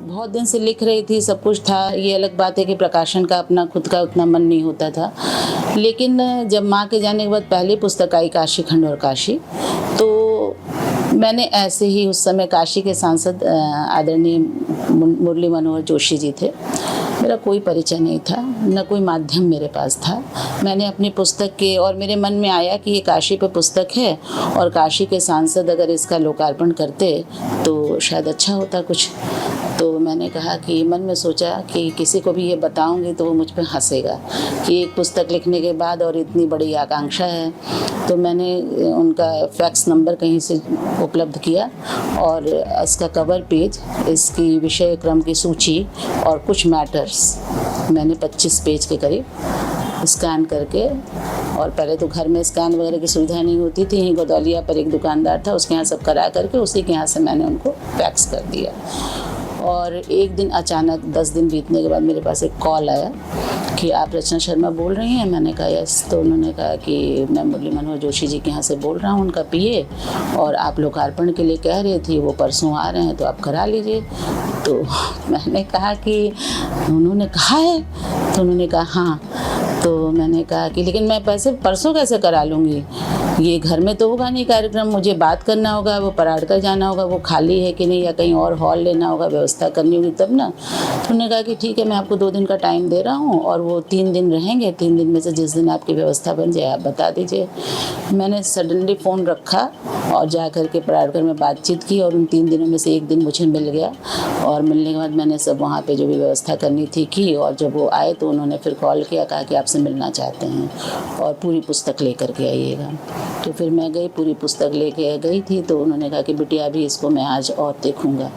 बहुत दिन से लिख रही थी, सब कुछ था। ये अलग बात है कि प्रकाशन का अपना खुद का उतना मन नहीं होता था। लेकिन जब माँ के जाने के बाद पहली पुस्तक आई काशी खंड और काशी, तो मैंने ऐसे ही उस समय काशी के सांसद आदरणीय मुरली मनोहर जोशी जी थे। मेरा कोई परिचय नहीं था, न कोई माध्यम मेरे पास था। मैंने अपनी पुस्तक के और मेरे मन में आया कि ये काशी पे पुस्तक है और काशी के सांसद अगर इसका लोकार्पण करते तो शायद अच्छा होता कुछ। तो मैंने कहा कि मन में सोचा कि किसी को भी ये बताऊंगी तो वो मुझ पर हंसेगा कि एक पुस्तक लिखने के बाद और इतनी बड़ी आकांक्षा है। तो मैंने उनका फैक्स नंबर कहीं से उपलब्ध किया और इसका कवर पेज, इसकी विषय क्रम की सूची और कुछ मैटर्स मैंने 25 पेज के करीब स्कैन करके, और पहले तो घर में स्कैन वगैरह की सुविधा नहीं होती थी, यहीं गदौलिया पर एक दुकानदार था, उसके यहाँ सब करा करके उसी के यहाँ से मैंने उनको फैक्स कर दिया। और एक दिन अचानक 10 दिन बीतने के बाद मेरे पास एक कॉल आया कि आप रचना शर्मा बोल रही हैं। मैंने कहा यस। तो उन्होंने कहा कि मैं मुरली मनोहर जोशी जी के यहाँ से बोल रहा हूँ, उनका पीए, और आप लोकार्पण के लिए कह रही थी, वो परसों आ रहे हैं तो आप करा लीजिए। तो मैंने कहा कि उन्होंने कहा है? तो उन्होंने कहा हाँ। तो मैंने कहा कि लेकिन मैं पैसे परसों कैसे करा लूँगी, ये घर में तो होगा नहीं कार्यक्रम, मुझे बात करना होगा, वो पराड़कर जाना होगा, वो खाली है कि नहीं, या कहीं और हॉल लेना होगा, व्यवस्था करनी होगी तब ना। तो उन्होंने कहा कि ठीक है, मैं आपको 2 दिन का टाइम दे रहा हूँ और वो 3 दिन रहेंगे, 3 दिन में से जिस दिन आपकी व्यवस्था बन जाए आप बता दीजिए। मैंने सडनली फ़ोन रखा और जा कर के पराड़कर में बातचीत की और उन 3 दिनों में से एक दिन मुझे मिल गया, और मिलने के बाद मैंने सब वहाँ पे जो भी व्यवस्था करनी थी की, और जब वो आए तो उन्होंने फिर कॉल किया, कहा कि आपसे मिलना चाहते हैं और पूरी पुस्तक लेकर के आइएगा। तो फिर मैं गई, पूरी पुस्तक लेके गई थी। तो उन्होंने कहा कि बिटिया अभी इसको मैं आज और देखूँगा।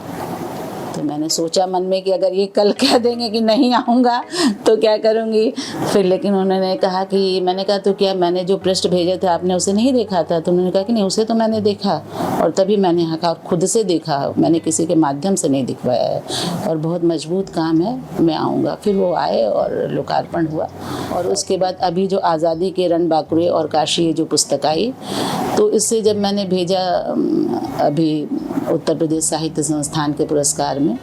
तो मैंने सोचा मन में कि अगर ये कल कह देंगे कि नहीं आऊँगा तो क्या करूँगी फिर। लेकिन उन्होंने कहा कि, मैंने कहा तो क्या मैंने जो पृष्ठ भेजे थे आपने उसे नहीं देखा था? तो उन्होंने कहा कि नहीं, उसे तो मैंने देखा और तभी मैंने यहाँ का खुद से देखा, मैंने किसी के माध्यम से नहीं दिखवाया है, और बहुत मजबूत काम है, मैं आऊँगा। फिर वो आए और लोकार्पण हुआ। और उसके बाद अभी जो आज़ादी के रण बांकुरे और काशी जो पुस्तक आई, तो इससे जब मैंने भेजा अभी उत्तर प्रदेश साहित्य संस्थान के पुरस्कार में,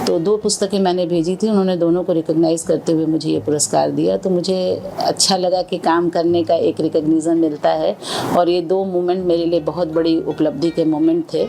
तो 2 पुस्तकें मैंने भेजी थी, उन्होंने दोनों को रिकॉग्नाइज़ करते हुए मुझे ये पुरस्कार दिया। तो मुझे अच्छा लगा कि काम करने का एक रिकॉग्निशन मिलता है, और ये 2 मोमेंट मेरे लिए बहुत बड़ी उपलब्धि के मोमेंट थे।